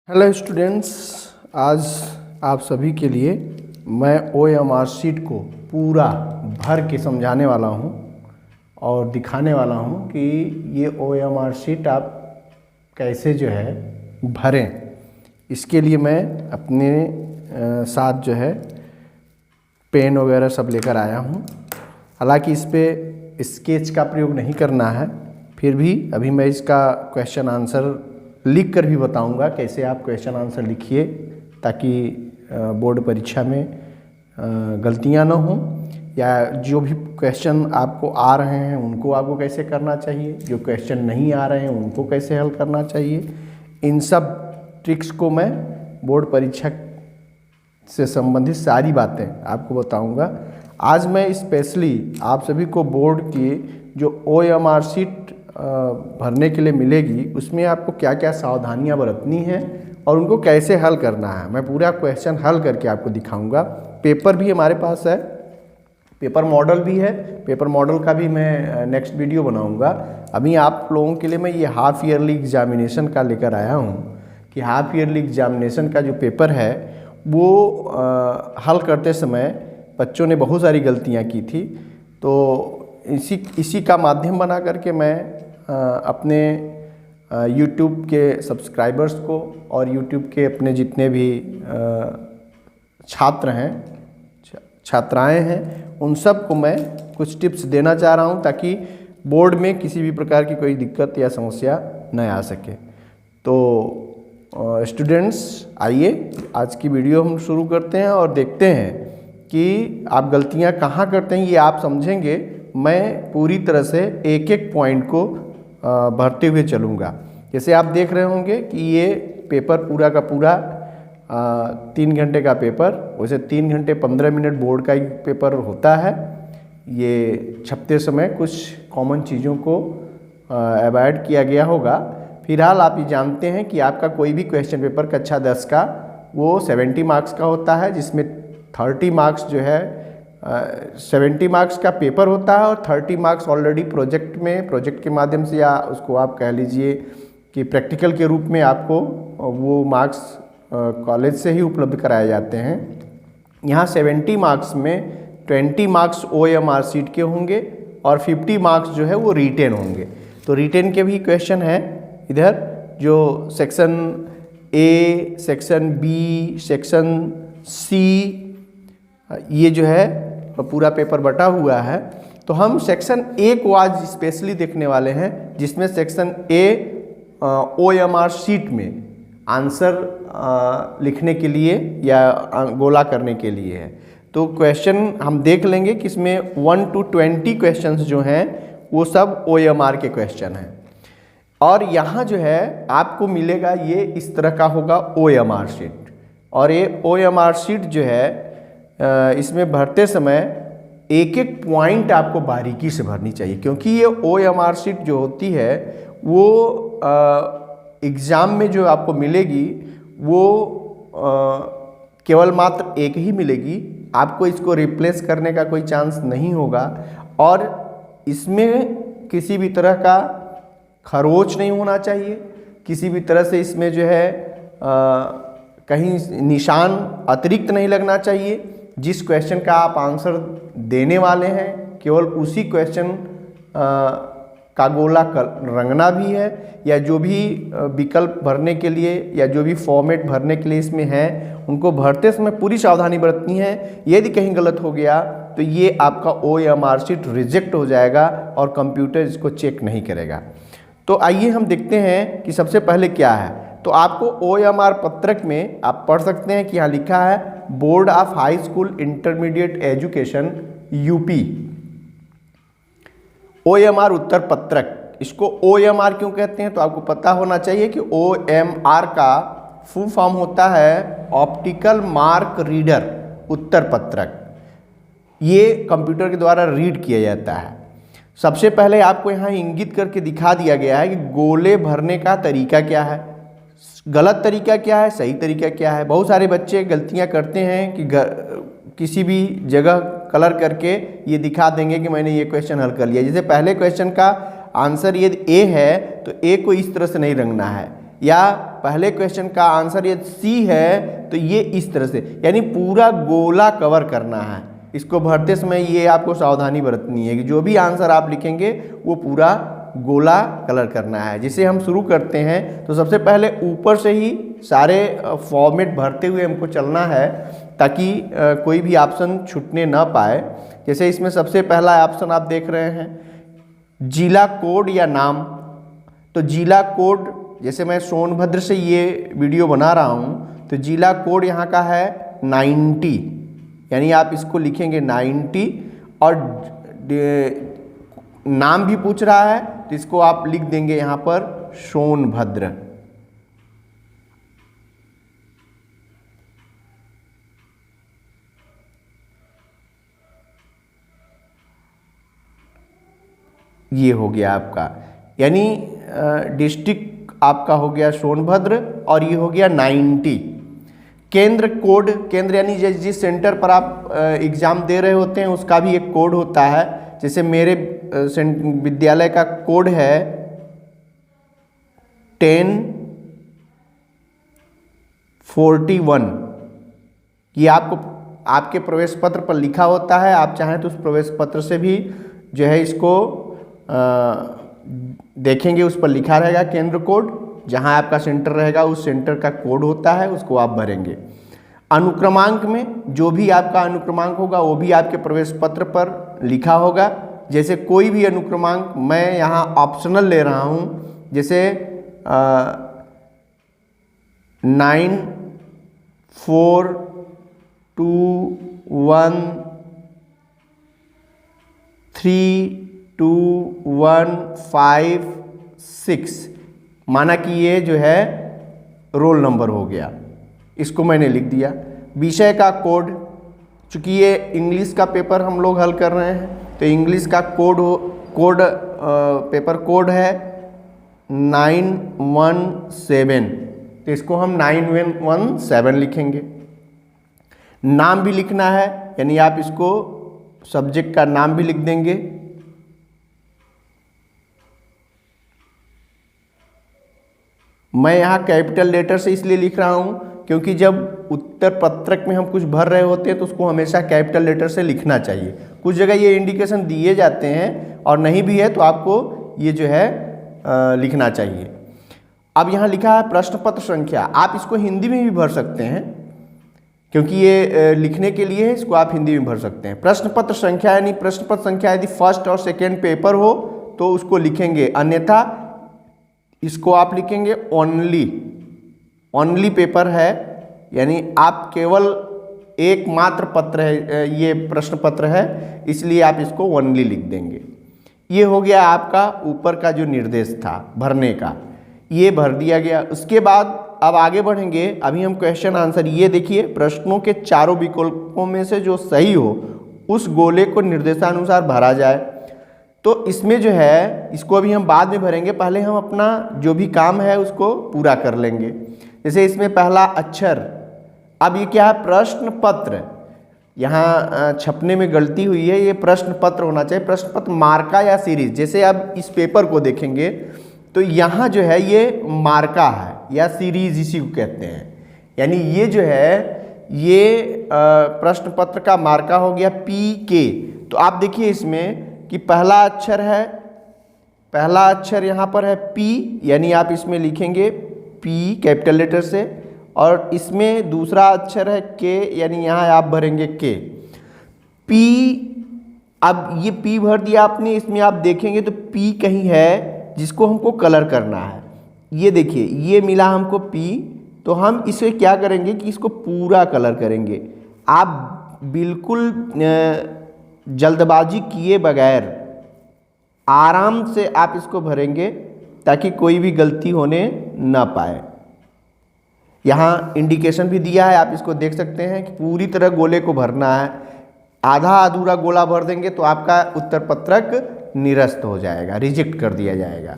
Hello students, आज आप सभी के लिए मैं OMR शीट को पूरा भर के समझाने वाला हूं और दिखाने वाला हूं कि ये OMR शीट आप कैसे जो है भरें। इसके लिए मैं अपने साथ जो है पेन वगैरह सब लेकर आया हूं। हालांकि इस पे स्केच का प्रयोग नहीं करना है, फिर भी अभी मैं इसका क्वेश्चन आंसर लिख कर भी बताऊंगा कैसे आप क्वेश्चन आंसर लिखिए ताकि बोर्ड परीक्षा में गलतियां न हों, या जो भी क्वेश्चन आपको आ रहे हैं उनको आपको कैसे करना चाहिए, जो क्वेश्चन नहीं आ रहे हैं उनको कैसे हल करना चाहिए। इन सब ट्रिक्स को मैं बोर्ड परीक्षा से संबंधित सारी बातें आपको बताऊंगा। आज मैं स्पेशली आप सभी को बोर्ड की जो OMR शीट भरने के लिए मिलेगी उसमें आपको क्या क्या सावधानियां बरतनी हैं और उनको कैसे हल करना है, मैं पूरा क्वेश्चन हल करके आपको दिखाऊंगा। पेपर भी हमारे पास है, पेपर मॉडल भी है। पेपर मॉडल का भी मैं नेक्स्ट वीडियो बनाऊंगा। अभी आप लोगों के लिए मैं ये हाफ ईयरली एग्जामिनेशन का लेकर आया हूँ कि हाफ ईयरली एग्जामिनेशन का जो पेपर है वो हल करते समय बच्चों ने बहुत सारी गलतियाँ की थी। तो इसी का माध्यम बना करके मैं अपने YouTube के सब्सक्राइबर्स को और YouTube के अपने जितने भी छात्र हैं, छात्राएं हैं, उन सब को मैं कुछ टिप्स देना चाह रहा हूं ताकि बोर्ड में किसी भी प्रकार की कोई दिक्कत या समस्या न आ सके। तो स्टूडेंट्स, आइए आज की वीडियो हम शुरू करते हैं और देखते हैं कि आप गलतियां कहाँ करते हैं। ये आप समझेंगे। मैं पूरी तरह से एक एक पॉइंट को भरते हुए चलूँगा। जैसे आप देख रहे होंगे कि ये पेपर पूरा का पूरा 3 घंटे का पेपर, वैसे 3 घंटे 15 मिनट बोर्ड का ही पेपर होता है। ये छपते समय कुछ कॉमन चीज़ों को अवॉइड किया गया होगा। फिलहाल आप ये जानते हैं कि आपका कोई भी क्वेश्चन पेपर कक्षा 10 का वो 70 मार्क्स का होता है, जिसमें 30 मार्क्स जो है 70 मार्क्स का पेपर होता है और 30 मार्क्स ऑलरेडी प्रोजेक्ट के माध्यम से, या उसको आप कह लीजिए कि प्रैक्टिकल के रूप में आपको वो मार्क्स कॉलेज से ही उपलब्ध कराए जाते हैं। यहाँ 70 मार्क्स में 20 मार्क्स OMR शीट के होंगे और 50 मार्क्स जो है वो रिटेन होंगे। तो रिटेन के भी क्वेश्चन हैं इधर, जो section A, section B, section C, ये जो है पूरा पेपर बटा हुआ है। तो हम सेक्शन A को आज स्पेशली देखने वाले हैं, जिसमें सेक्शन A OMR शीट में आंसर लिखने के लिए या गोला करने के लिए है। तो क्वेश्चन हम देख लेंगे कि इसमें 1 to 20 क्वेश्चंस जो हैं वो सब OMR के क्वेश्चन हैं। और यहाँ जो है आपको मिलेगा, ये इस तरह का होगा OMR शीट। और ये OMR शीट जो है इसमें भरते समय एक एक पॉइंट आपको बारीकी से भरनी चाहिए, क्योंकि ये OMR शीट जो होती है वो एग्ज़ाम में जो आपको मिलेगी वो केवल मात्र एक ही मिलेगी। आपको इसको रिप्लेस करने का कोई चांस नहीं होगा और इसमें किसी भी तरह का खरोच नहीं होना चाहिए, किसी भी तरह से इसमें जो है कहीं निशान अतिरिक्त नहीं लगना चाहिए। जिस क्वेश्चन का आप आंसर देने वाले हैं केवल उसी क्वेश्चन का गोला रंगना भी है, या जो भी विकल्प भरने के लिए या जो भी फॉर्मेट भरने के लिए इसमें है उनको भरते समय पूरी सावधानी बरतनी है। यदि कहीं गलत हो गया तो ये आपका OMR शीट रिजेक्ट हो जाएगा और कंप्यूटर इसको चेक नहीं करेगा। तो आइए हम देखते हैं कि सबसे पहले क्या है। तो आपको OMR पत्रक में आप पढ़ सकते हैं कि यहाँ लिखा है board of high school intermediate education UP, OMR उत्तर पत्रक। इसको OMR क्यों कहते हैं तो आपको पता होना चाहिए कि OMR का फुल फॉर्म होता है ऑप्टिकल मार्क रीडर उत्तर पत्रक। ये कंप्यूटर के द्वारा रीड किया जाता है। सबसे पहले आपको यहाँ इंगित करके दिखा दिया गया है कि गोले भरने का तरीका क्या है, गलत तरीका क्या है, सही तरीका क्या है। बहुत सारे बच्चे गलतियाँ करते हैं कि किसी भी जगह कलर करके ये दिखा देंगे कि मैंने ये क्वेश्चन हल कर लिया। जैसे पहले क्वेश्चन का आंसर यदि ए है तो ए को इस तरह से नहीं रंगना है, या पहले क्वेश्चन का आंसर यदि सी है तो ये इस तरह से, यानी पूरा गोला कवर करना है। इसको भरते समय ये आपको सावधानी बरतनी है कि जो भी आंसर आप लिखेंगे वो पूरा गोला कलर करना है। जिसे हम शुरू करते हैं तो सबसे पहले ऊपर से ही सारे फॉर्मेट भरते हुए हमको चलना है ताकि कोई भी ऑप्शन छूटने ना पाए। जैसे इसमें सबसे पहला ऑप्शन आप देख रहे हैं जिला कोड या नाम। तो जिला कोड, जैसे मैं सोनभद्र से ये वीडियो बना रहा हूँ तो जिला कोड यहाँ का है 90, यानी आप इसको लिखेंगे 90। और नाम भी पूछ रहा है तो इसको आप लिख देंगे यहाँ पर सोनभद्र। ये हो गया आपका, यानी डिस्ट्रिक्ट आपका हो गया सोनभद्र और ये हो गया 90। केंद्र कोड, केंद्र यानी जिस सेंटर पर आप एग्ज़ाम दे रहे होते हैं उसका भी एक कोड होता है। जैसे मेरे विद्यालय का कोड है 1041। ये आपको आपके प्रवेश पत्र पर लिखा होता है। आप चाहें तो उस प्रवेश पत्र से भी जो है इसको देखेंगे, उस पर लिखा रहेगा केंद्र कोड। जहां आपका सेंटर रहेगा उस सेंटर का कोड होता है, उसको आप भरेंगे। अनुक्रमांक में जो भी आपका अनुक्रमांक होगा वो भी आपके प्रवेश पत्र पर लिखा होगा। जैसे कोई भी अनुक्रमांक मैं यहाँ ऑप्शनल ले रहा हूँ, जैसे 9421321556, माना कि ये जो है रोल नंबर हो गया, इसको मैंने लिख दिया। विषय का कोड, चूँकि ये इंग्लिश का पेपर हम लोग हल कर रहे हैं तो इंग्लिश का पेपर कोड है 917, तो इसको हम 917 लिखेंगे। नाम भी लिखना है, यानी आप इसको सब्जेक्ट का नाम भी लिख देंगे। मैं यहाँ कैपिटल लेटर से इसलिए लिख रहा हूँ क्योंकि जब उत्तर पत्रक में हम कुछ भर रहे होते हैं तो उसको हमेशा कैपिटल लेटर से लिखना चाहिए। कुछ जगह ये इंडिकेशन दिए जाते हैं और नहीं भी है तो आपको ये जो है लिखना चाहिए। अब यहाँ लिखा है प्रश्न पत्र संख्या, आप इसको हिंदी में भी भर सकते हैं क्योंकि ये लिखने के लिए है, इसको आप हिंदी में भर सकते हैं। प्रश्न पत्र संख्या यानी प्रश्न पत्र संख्या यदि फर्स्ट और सेकेंड पेपर हो तो उसको लिखेंगे, अन्यथा इसको आप लिखेंगे ओनली पेपर है, यानी आप केवल एकमात्र पत्र है, ये प्रश्न पत्र है, इसलिए आप इसको ओनली लिख देंगे। ये हो गया आपका ऊपर का जो निर्देश था भरने का, ये भर दिया गया। उसके बाद अब आगे बढ़ेंगे। अभी हम क्वेश्चन आंसर, ये देखिए प्रश्नों के चारों विकल्पों में से जो सही हो उस गोले को निर्देशानुसार भरा जाए। तो इसमें जो है इसको अभी हम बाद में भरेंगे, पहले हम अपना जो भी काम है उसको पूरा कर लेंगे। जैसे इसमें पहला अक्षर, अब ये क्या है प्रश्न पत्र, यहाँ छपने में गलती हुई है, ये प्रश्न पत्र होना चाहिए। प्रश्न पत्र मार्का या सीरीज, जैसे अब इस पेपर को देखेंगे तो यहाँ जो है ये मार्का है या सीरीज इसी को कहते हैं, यानी ये जो है ये प्रश्न पत्र का मार्का हो गया PK। तो आप देखिए इसमें कि पहला अक्षर है, पहला अक्षर यहाँ पर है P, यानी आप इसमें लिखेंगे P कैपिटल लेटर से, और इसमें दूसरा अक्षर है K, यानी यहाँ आप भरेंगे K। P, अब ये P भर दिया आपने, इसमें आप देखेंगे तो P कहीं है जिसको हमको कलर करना है। ये देखिए ये मिला हमको P, तो हम इसे क्या करेंगे कि इसको पूरा कलर करेंगे। आप बिल्कुल जल्दबाजी किए बगैर आराम से आप इसको भरेंगे ताकि कोई भी गलती होने ना पाए। यहाँ इंडिकेशन भी दिया है, आप इसको देख सकते हैं कि पूरी तरह गोले को भरना है। आधा अधूरा गोला भर देंगे तो आपका उत्तर पत्रक निरस्त हो जाएगा, रिजेक्ट कर दिया जाएगा।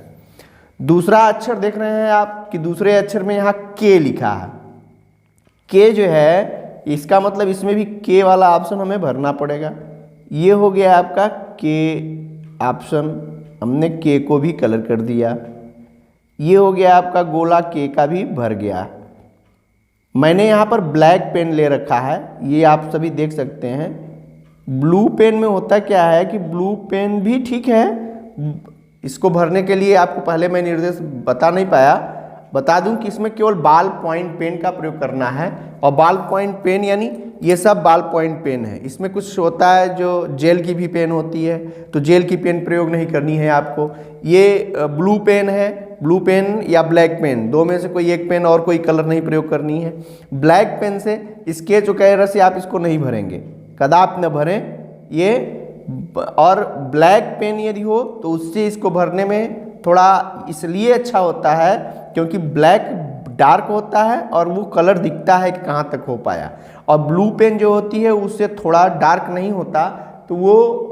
दूसरा अक्षर देख रहे हैं आप कि दूसरे अक्षर में यहाँ के लिखा है। के जो है इसका मतलब इसमें भी के वाला ऑप्शन हमें भरना पड़ेगा। ये हो गया आपका के ऑप्शन, हमने के को भी कलर कर दिया। ये हो गया आपका गोला के का भी भर गया। मैंने यहाँ पर ब्लैक पेन ले रखा है, ये आप सभी देख सकते हैं। ब्लू पेन में होता क्या है कि ब्लू पेन भी ठीक है, इसको भरने के लिए आपको पहले मैं निर्देश बता नहीं पाया, बता दूं कि इसमें केवल बॉल पॉइंट पेन का प्रयोग करना है। और बॉल पॉइंट पेन यानी ये सब बॉल पॉइंट पेन है। इसमें कुछ होता है जो जेल की भी पेन होती है, तो जेल की पेन प्रयोग नहीं करनी है आपको। ये ब्लू पेन है, ब्लू पेन या ब्लैक पेन, दो में से कोई एक पेन और कोई कलर नहीं प्रयोग करनी है। ब्लैक पेन से स्केच वगैरह से आप इसको नहीं भरेंगे, कदापि न भरें ये। और ब्लैक पेन यदि हो तो उससे इसको भरने में थोड़ा इसलिए अच्छा होता है क्योंकि ब्लैक डार्क होता है और वो कलर दिखता है कि कहाँ तक हो पाया। और ब्लू पेन जो होती है उससे थोड़ा डार्क नहीं होता, तो वो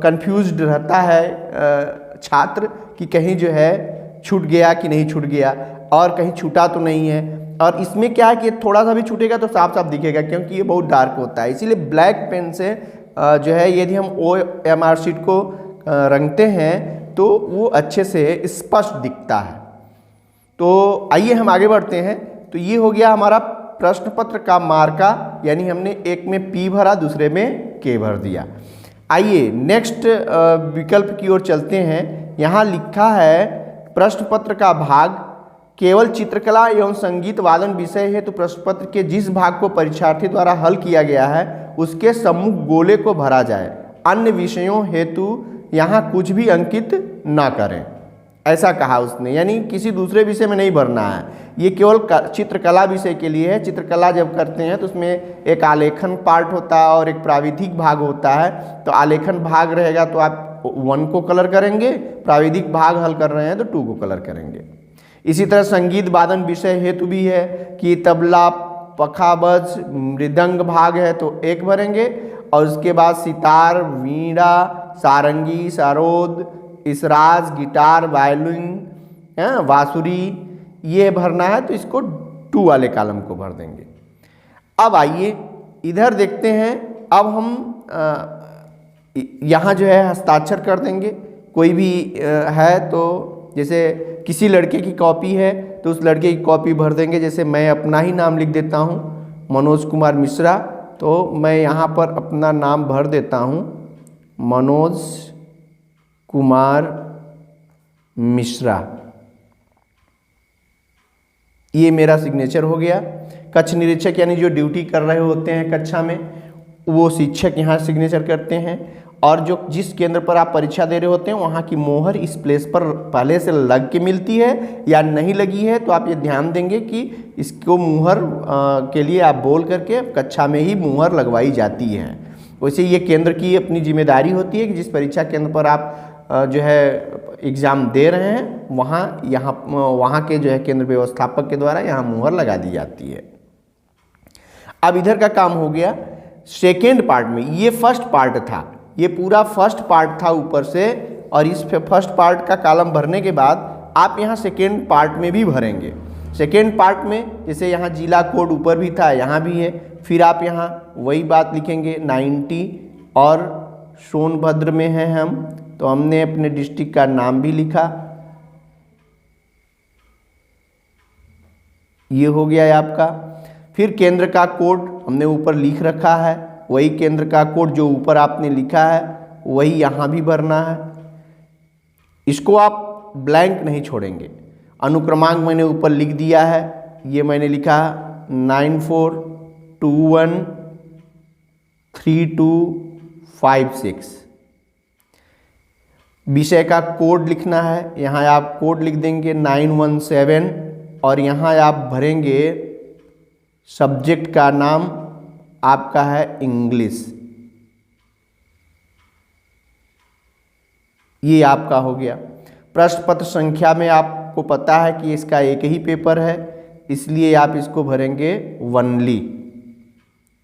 कंफ्यूज्ड रहता है छात्र कि कहीं जो है छूट गया कि नहीं छूट गया, और कहीं छूटा तो नहीं है। और इसमें क्या है कि थोड़ा सा भी छूटेगा तो साफ साफ दिखेगा क्योंकि ये बहुत डार्क होता है। इसीलिए ब्लैक पेन से जो है यदि हम OMR शीट को रंगते हैं तो वो अच्छे से स्पष्ट दिखता है। तो आइए हम आगे बढ़ते हैं। तो ये हो गया हमारा प्रश्न पत्र का मार्का, यानी हमने एक में P भरा, दूसरे में K भर दिया। आइए नेक्स्ट विकल्प की ओर चलते हैं। यहाँ लिखा है प्रश्न पत्र का भाग केवल चित्रकला एवं संगीत वादन विषय है, तो प्रश्न पत्र के जिस भाग को परीक्षार्थी द्वारा हल किया गया है उसके सम्मुख गोले को भरा जाए, अन्य विषयों हेतु यहाँ कुछ भी अंकित ना करें, ऐसा कहा उसने। यानी किसी दूसरे विषय में नहीं भरना है, ये केवल चित्रकला विषय के लिए है। चित्रकला जब करते हैं तो उसमें एक आलेखन पार्ट होता है और एक प्राविधिक भाग होता है। तो आलेखन भाग रहेगा तो आप 1 को कलर करेंगे, प्राविधिक भाग हल कर रहे हैं तो 2 को कलर करेंगे। इसी तरह संगीत वादन विषय हेतु भी है कि तबला, पखावज, मृदंग भाग है तो 1 भरेंगे, और उसके बाद सितार, वीणा, सारंगी, सरोद, इसराज, गिटार, वायलिन, बांसुरी, ये भरना है तो इसको 2 वाले कॉलम को भर देंगे। अब आइए इधर देखते हैं। अब हम यहाँ जो है हस्ताक्षर कर देंगे। कोई भी है तो जैसे किसी लड़के की कॉपी है तो उस लड़के की कॉपी भर देंगे। जैसे मैं अपना ही नाम लिख देता हूँ, मनोज कुमार मिश्रा, तो मैं यहाँ पर अपना नाम भर देता हूँ, मनोज कुमार मिश्रा। ये मेरा सिग्नेचर हो गया। कक्ष निरीक्षक यानी जो ड्यूटी कर रहे होते हैं कक्षा में, वो शिक्षक यहाँ सिग्नेचर करते हैं। और जो जिस केंद्र पर आप परीक्षा दे रहे होते हैं वहाँ की मोहर इस प्लेस पर पहले से लग के मिलती है या नहीं लगी है, तो आप ये ध्यान देंगे कि इसको मुहर के लिए आप बोल करके कक्षा में ही मुहर लगवाई जाती है। वैसे ये केंद्र की अपनी जिम्मेदारी होती है कि जिस परीक्षा केंद्र पर आप जो है एग्ज़ाम दे रहे हैं वहाँ के जो है केंद्र व्यवस्थापक के द्वारा यहाँ मुहर लगा दी जाती है। अब इधर का काम हो गया। सेकेंड पार्ट में, ये फर्स्ट पार्ट था, ये पूरा फर्स्ट पार्ट था ऊपर से, और इस फर्स्ट पार्ट का कॉलम भरने के बाद आप यहाँ सेकेंड पार्ट में भी भरेंगे। सेकेंड पार्ट में जैसे यहाँ जिला कोड ऊपर भी था, यहाँ भी है, फिर आप यहाँ वही बात लिखेंगे 90, और सोनभद्र में है हम, तो हमने अपने डिस्ट्रिक्ट का नाम भी लिखा। ये हो गया आपका। फिर केंद्र का कोड हमने ऊपर लिख रखा है, वही केंद्र का कोड जो ऊपर आपने लिखा है वही यहाँ भी भरना है। इसको आप ब्लैंक नहीं छोड़ेंगे। अनुक्रमांक मैंने ऊपर लिख दिया है, ये मैंने लिखा 942132 56। विषय का कोड लिखना है, यहाँ आप कोड लिख देंगे 917 और यहाँ आप भरेंगे सब्जेक्ट का नाम आपका है इंग्लिश। ये आपका हो गया। प्रश्न पत्र संख्या में आपको पता है कि इसका एक ही पेपर है, इसलिए आप इसको भरेंगे वनली।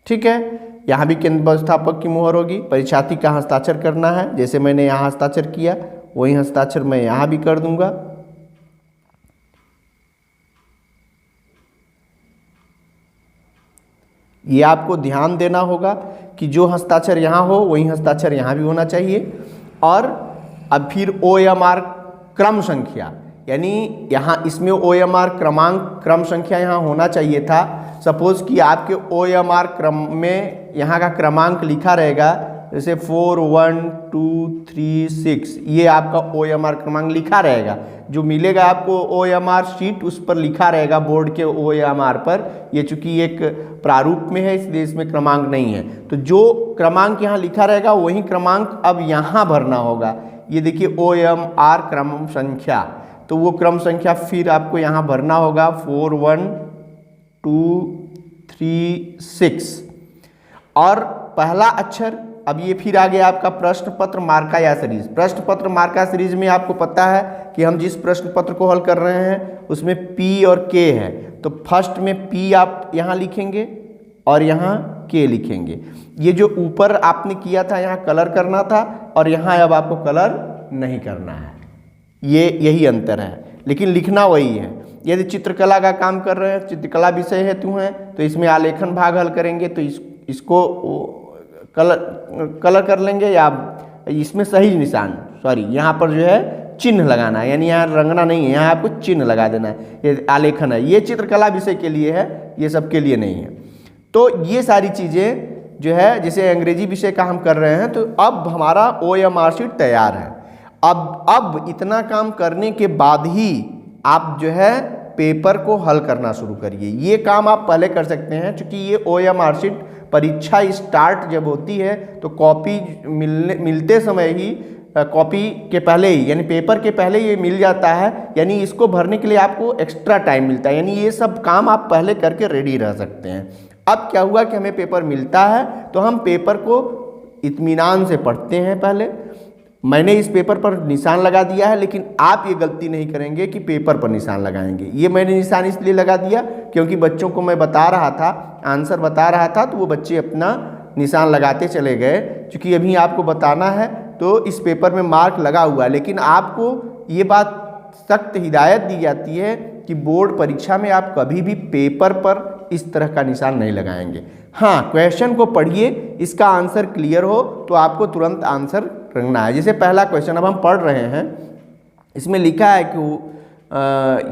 ठीक है, यहाँ भी केंद्र व्यवस्थापक की मुहर होगी। परीक्षार्थी का हस्ताक्षर करना है, जैसे मैंने यहाँ हस्ताक्षर किया वही हस्ताक्षर मैं यहाँ भी कर दूंगा। ये आपको ध्यान देना होगा कि जो हस्ताक्षर यहाँ हो वही हस्ताक्षर यहाँ भी होना चाहिए। और अब फिर OMR क्रम संख्या, यानी यहाँ इसमें OMR क्रमांक क्रम संख्या यहाँ होना चाहिए था। सपोज कि आपके OMR क्रम में यहाँ का क्रमांक लिखा रहेगा, जैसे 4 1 2 3 6, ये आपका OMR क्रमांक लिखा रहेगा। जो मिलेगा आपको OMR शीट उस पर लिखा रहेगा बोर्ड के OMR पर। ये चूंकि एक प्रारूप में है इसलिए इसमें क्रमांक नहीं है, तो जो क्रमांक यहाँ लिखा रहेगा वही क्रमांक अब यहाँ भरना होगा। ये देखिए OMR क्रम संख्या, तो वो क्रम संख्या फिर आपको यहाँ भरना होगा 4 1 2 3 6 और पहला अक्षर। अब ये फिर आ गया आपका प्रश्न पत्र मार्का या सीरीज। प्रश्न पत्र मार्का सीरीज में आपको पता है कि हम जिस प्रश्न पत्र को हल कर रहे हैं उसमें P और K है, तो फर्स्ट में P आप यहाँ लिखेंगे और यहाँ K लिखेंगे। ये जो ऊपर आपने किया था यहाँ कलर करना था और यहाँ अब आपको कलर नहीं करना है, ये यही अंतर है, लेकिन लिखना वही है। यदि चित्रकला का काम कर रहे हैं, चित्रकला विषय हेतु हैं, तो इसमें आलेखन भाग हल करेंगे तो इसको कलर कर लेंगे, या इसमें सही निशान यहाँ पर जो है चिन्ह लगाना है, यानी यहाँ रंगना नहीं है, यहाँ आपको चिन्ह लगा देना है। ये आलेखन है, ये चित्रकला विषय के लिए है, ये सब के लिए नहीं है। तो ये सारी चीज़ें जो है, जैसे अंग्रेजी विषय का हम कर रहे हैं, तो अब हमारा OMR शीट तैयार है। अब इतना काम करने के बाद ही आप जो है पेपर को हल करना शुरू करिए। ये काम आप पहले कर सकते हैं, क्योंकि ये OMR शीट परीक्षा स्टार्ट जब होती है तो कॉपी मिलते समय ही, कॉपी के पहले ही, यानी पेपर के पहले ये मिल जाता है, यानी इसको भरने के लिए आपको एक्स्ट्रा टाइम मिलता है, यानी ये सब काम आप पहले करके रेडी रह सकते हैं। अब क्या हुआ कि हमें पेपर मिलता है तो हम पेपर को इत्मीनान से पढ़ते हैं। पहले मैंने इस पेपर पर निशान लगा दिया है, लेकिन आप ये गलती नहीं करेंगे कि पेपर पर निशान लगाएंगे। ये मैंने निशान इसलिए लगा दिया क्योंकि बच्चों को मैं बता रहा था, आंसर बता रहा था, तो वो बच्चे अपना निशान लगाते चले गए। क्योंकि अभी आपको बताना है तो इस पेपर में मार्क लगा हुआ है, लेकिन आपको ये बात सख्त हिदायत दी जाती है कि बोर्ड परीक्षा में आप कभी भी पेपर पर इस तरह का निशान नहीं लगाएंगे। हाँ, क्वेश्चन को पढ़िए, इसका आंसर क्लियर हो तो आपको तुरंत आंसर रखना है। जैसे पहला क्वेश्चन अब हम पढ़ रहे हैं, इसमें लिखा है कि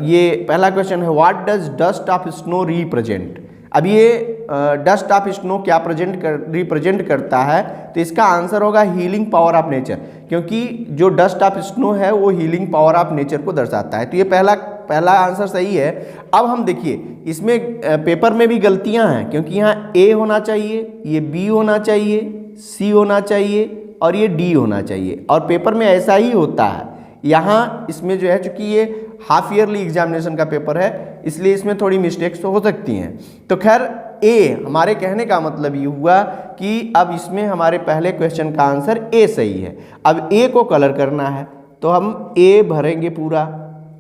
ये पहला क्वेश्चन है, what does dust of snow represent. अब ये डस्ट ऑफ स्नो क्या रिप्रेजेंट करता है, तो इसका आंसर होगा हीलिंग पावर ऑफ नेचर, क्योंकि जो डस्ट ऑफ स्नो है वो हीलिंग पावर ऑफ नेचर को दर्शाता है। तो ये पहला आंसर सही है। अब हम देखिए, इसमें पेपर में भी गलतियां हैं, क्योंकि यहाँ A होना चाहिए, ये B होना चाहिए, C होना चाहिए और ये D होना चाहिए, और पेपर में ऐसा ही होता है। यहाँ इसमें जो है, चूँकि ये हाफ ईयरली एग्जामिनेशन का पेपर है, इसलिए इसमें थोड़ी मिस्टेक्स तो हो सकती हैं। तो खैर A, हमारे कहने का मतलब ये हुआ कि अब इसमें हमारे पहले क्वेश्चन का आंसर A सही है। अब A को कलर करना है तो हम A भरेंगे पूरा,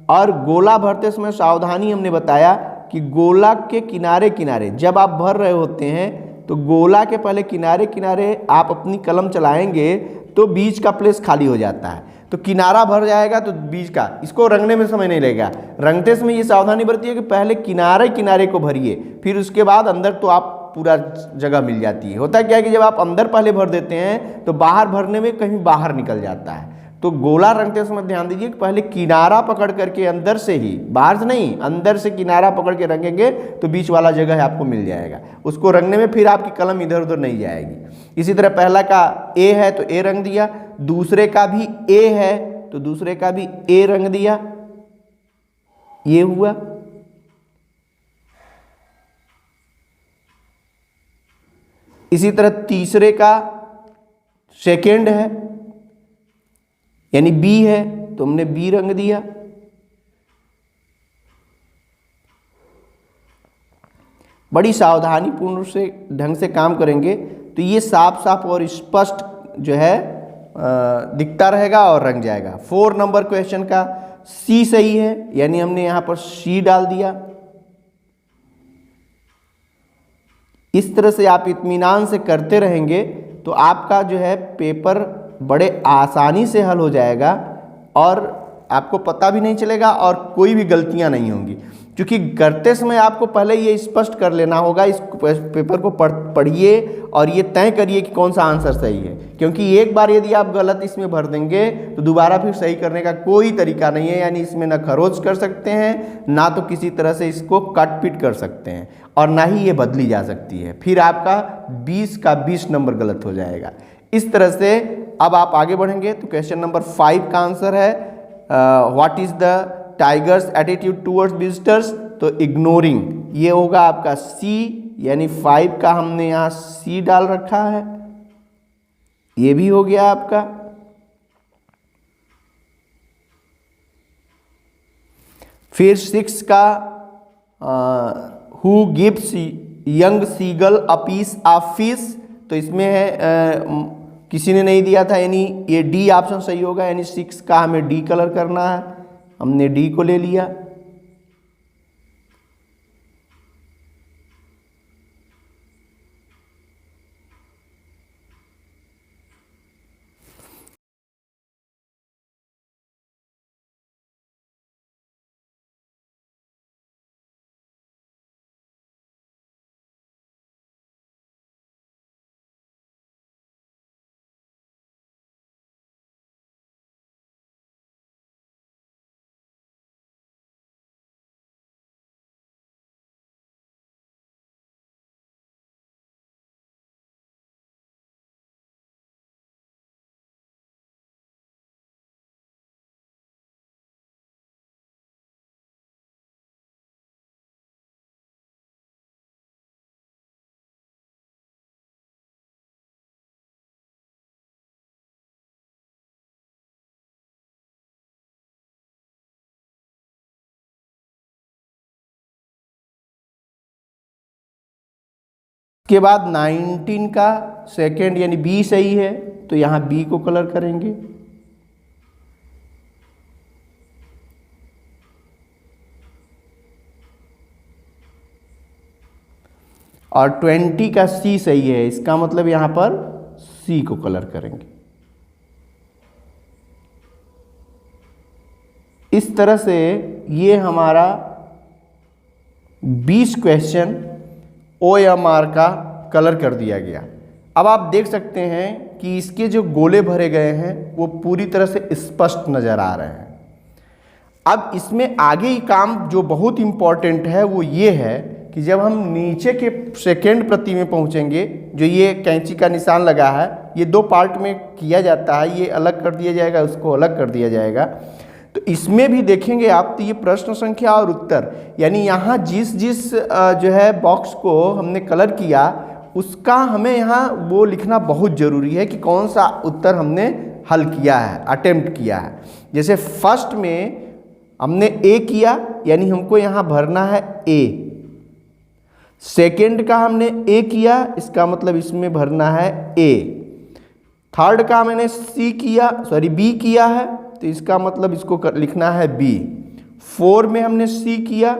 और गोला भरते समय सावधानी हमने बताया कि गोला के किनारे किनारे जब आप भर रहे होते हैं तो गोला के पहले किनारे किनारे आप अपनी कलम चलाएंगे तो बीच का प्लेस खाली हो जाता है, तो किनारा भर जाएगा तो बीच का, इसको रंगने में समय नहीं लगेगा। रंगते समय ये सावधानी बरतिए कि पहले किनारे किनारे को भरिए, फिर उसके बाद अंदर तो आप पूरा जगह मिल जाती है। होता क्या है कि जब आप अंदर पहले भर देते हैं तो बाहर भरने में कहीं बाहर निकल जाता है। तो गोला रंगते समय ध्यान दीजिए कि पहले किनारा पकड़ करके अंदर से ही, बाहर से नहीं, अंदर से किनारा पकड़ के रंगेंगे तो बीच वाला जगह आपको मिल जाएगा। उसको रंगने में फिर आपकी कलम इधर उधर नहीं जाएगी। इसी तरह पहला का A है तो A रंग दिया, दूसरे का भी A है तो दूसरे का भी A रंग दिया, ये हुआ। इसी तरह तीसरे का सेकेंड है यानी बी है तो हमने बी रंग दिया। बड़ी सावधानीपूर्ण से ढंग से काम करेंगे तो ये साफ साफ और स्पष्ट जो है दिखता रहेगा और रंग जाएगा। 4 नंबर क्वेश्चन का सी सही है यानी हमने यहाँ पर सी डाल दिया। इस तरह से आप इत्मीनान से करते रहेंगे तो आपका जो है पेपर बड़े आसानी से हल हो जाएगा और आपको पता भी नहीं चलेगा और कोई भी गलतियां नहीं होंगी, क्योंकि करते समय आपको पहले ये स्पष्ट कर लेना होगा। इस पेपर को पढ़िए और ये तय करिए कि कौन सा आंसर सही है, क्योंकि एक बार यदि आप गलत इसमें भर देंगे तो दोबारा फिर सही करने का कोई तरीका नहीं है। यानी इसमें ना खरोच कर सकते हैं, ना तो किसी तरह से इसको काट पीट कर सकते हैं और ना ही ये बदली जा सकती है। फिर आपका 20 का 20 नंबर गलत हो जाएगा। इस तरह से अब आप आगे बढ़ेंगे तो क्वेश्चन नंबर 5 का आंसर है what is the tigers attitude towards visitors, तो इग्नोरिंग ये होगा आपका सी, यानी 5 का हमने यहाँ सी डाल रखा है, ये भी हो गया आपका। फिर 6 का who gives young seagull a piece of fish, तो इसमें है किसी ने नहीं दिया था, यानी ये डी ऑप्शन सही होगा, यानी 6 का हमें डी कलर करना है, हमने डी को ले लिया। के बाद 19 का सेकेंड यानी बी सही है, तो यहाँ बी को कलर करेंगे। और 20 का सी सही है, इसका मतलब यहाँ पर सी को कलर करेंगे। इस तरह से ये हमारा 20 क्वेश्चन OMR का कलर कर दिया गया। अब आप देख सकते हैं कि इसके जो गोले भरे गए हैं वो पूरी तरह से स्पष्ट नज़र आ रहे हैं। अब इसमें आगे ही काम जो बहुत इम्पॉर्टेंट है वो ये है कि जब हम नीचे के सेकेंड प्रति में पहुंचेंगे, जो ये कैंची का निशान लगा है, ये 2 पार्ट में किया जाता है, ये अलग कर दिया जाएगा, उसको अलग कर दिया जाएगा। तो इसमें भी देखेंगे आप तो ये प्रश्न संख्या और उत्तर, यानी यहाँ जिस जो है बॉक्स को हमने कलर किया उसका हमें यहाँ वो लिखना बहुत ज़रूरी है कि कौन सा उत्तर हमने हल किया है, अटेम्प्ट किया है। जैसे फर्स्ट में हमने ए किया, यानी हमको यहाँ भरना है ए। सेकेंड का हमने ए किया, इसका मतलब इसमें भरना है ए। थर्ड का मैंने बी किया है, तो इसका मतलब इसको लिखना है बी। 4 में हमने सी किया,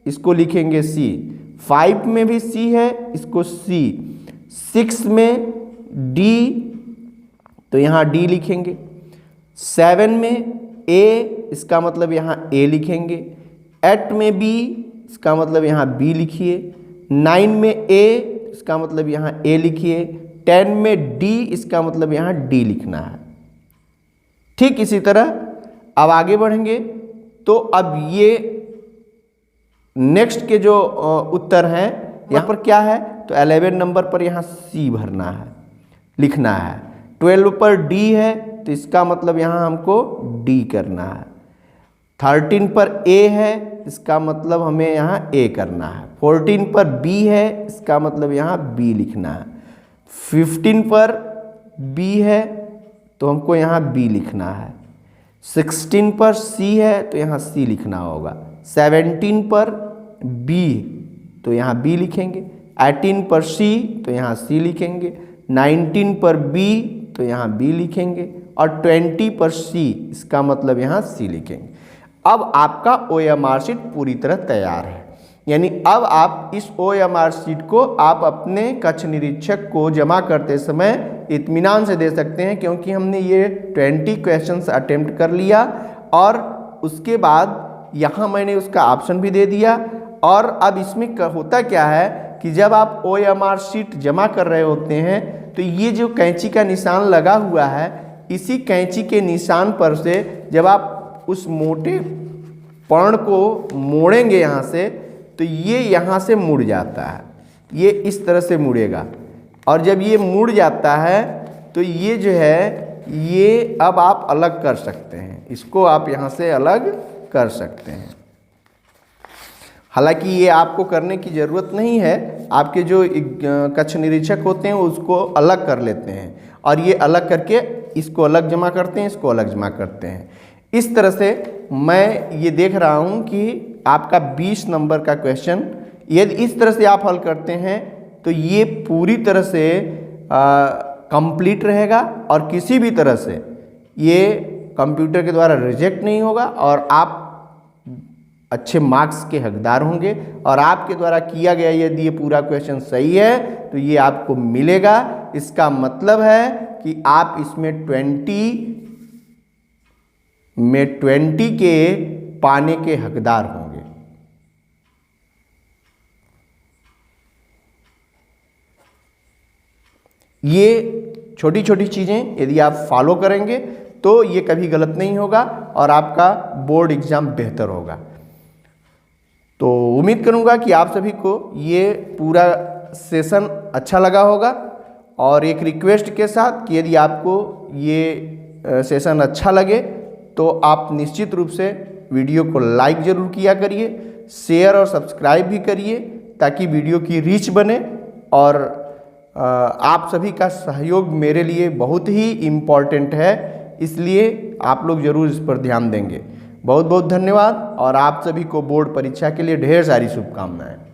इसको लिखेंगे सी। 5 में भी सी है, इसको सी। 6 में डी, तो यहाँ डी लिखेंगे। 7 में ए, इसका मतलब यहाँ ए लिखेंगे। 8 में बी, इसका मतलब यहाँ बी लिखिए। 9 में ए, इसका मतलब यहाँ ए लिखिए। 10 में डी, इसका मतलब यहाँ डी लिखना है। ठीक इसी तरह अब आगे बढ़ेंगे तो अब ये नेक्स्ट के जो उत्तर हैं यहाँ पर क्या है, तो 11 नंबर पर यहाँ सी भरना है, लिखना है। 12 पर डी है, तो इसका मतलब यहाँ हमको डी करना है। 13 पर ए है, इसका मतलब हमें यहाँ ए करना है। 14 पर बी है, इसका मतलब यहाँ बी लिखना है। 15 पर B है तो हमको यहाँ B लिखना है। 16 पर C है तो यहाँ C लिखना होगा। 17 पर B तो यहाँ B लिखेंगे। 18 पर C तो यहाँ C लिखेंगे। 19 पर B तो यहाँ B लिखेंगे और 20 पर C, इसका मतलब यहाँ C लिखेंगे। अब आपका OMR शीट पूरी तरह तैयार है। यानी अब आप इस OMR शीट को आप अपने कक्ष निरीक्षक को जमा करते समय इत्मीनान से दे सकते हैं, क्योंकि हमने ये 20 क्वेश्चंस अटेम्प्ट कर लिया और उसके बाद यहाँ मैंने उसका ऑप्शन भी दे दिया। और अब इसमें होता क्या है कि जब आप OMR शीट जमा कर रहे होते हैं तो ये जो कैंची का निशान लगा हुआ है, इसी कैंची के निशान पर से जब आप उस मोटे पर्ण को मोड़ेंगे यहाँ से, तो ये यहाँ से मुड़ जाता है। ये इस तरह से मुड़ेगा और जब ये मुड़ जाता है तो ये जो है ये अब आप अलग कर सकते हैं। इसको आप यहाँ से अलग कर सकते हैं। हालांकि ये आपको करने की ज़रूरत नहीं है, आपके जो कक्ष निरीक्षक होते हैं उसको अलग कर लेते हैं और ये अलग करके इसको अलग जमा करते हैं, इसको अलग जमा करते हैं। इस तरह से मैं ये देख रहा हूँ कि आपका 20 नंबर का क्वेश्चन यदि इस तरह से आप हल करते हैं तो ये पूरी तरह से कंप्लीट रहेगा और किसी भी तरह से ये कंप्यूटर के द्वारा रिजेक्ट नहीं होगा और आप अच्छे मार्क्स के हकदार होंगे। और आपके द्वारा किया गया यदि ये पूरा क्वेश्चन सही है तो ये आपको मिलेगा। इसका मतलब है कि आप इसमें 20 के पाने के हकदार होंगे। ये छोटी छोटी चीज़ें यदि आप फॉलो करेंगे तो ये कभी गलत नहीं होगा और आपका बोर्ड एग्ज़ाम बेहतर होगा। तो उम्मीद करूंगा कि आप सभी को ये पूरा सेशन अच्छा लगा होगा और एक रिक्वेस्ट के साथ कि यदि आपको ये सेशन अच्छा लगे तो आप निश्चित रूप से वीडियो को लाइक ज़रूर किया करिए, शेयर और सब्सक्राइब भी करिए ताकि वीडियो की रीच बने। और आप सभी का सहयोग मेरे लिए बहुत ही इम्पॉर्टेंट है, इसलिए आप लोग ज़रूर इस पर ध्यान देंगे। बहुत बहुत धन्यवाद और आप सभी को बोर्ड परीक्षा के लिए ढेर सारी शुभकामनाएं।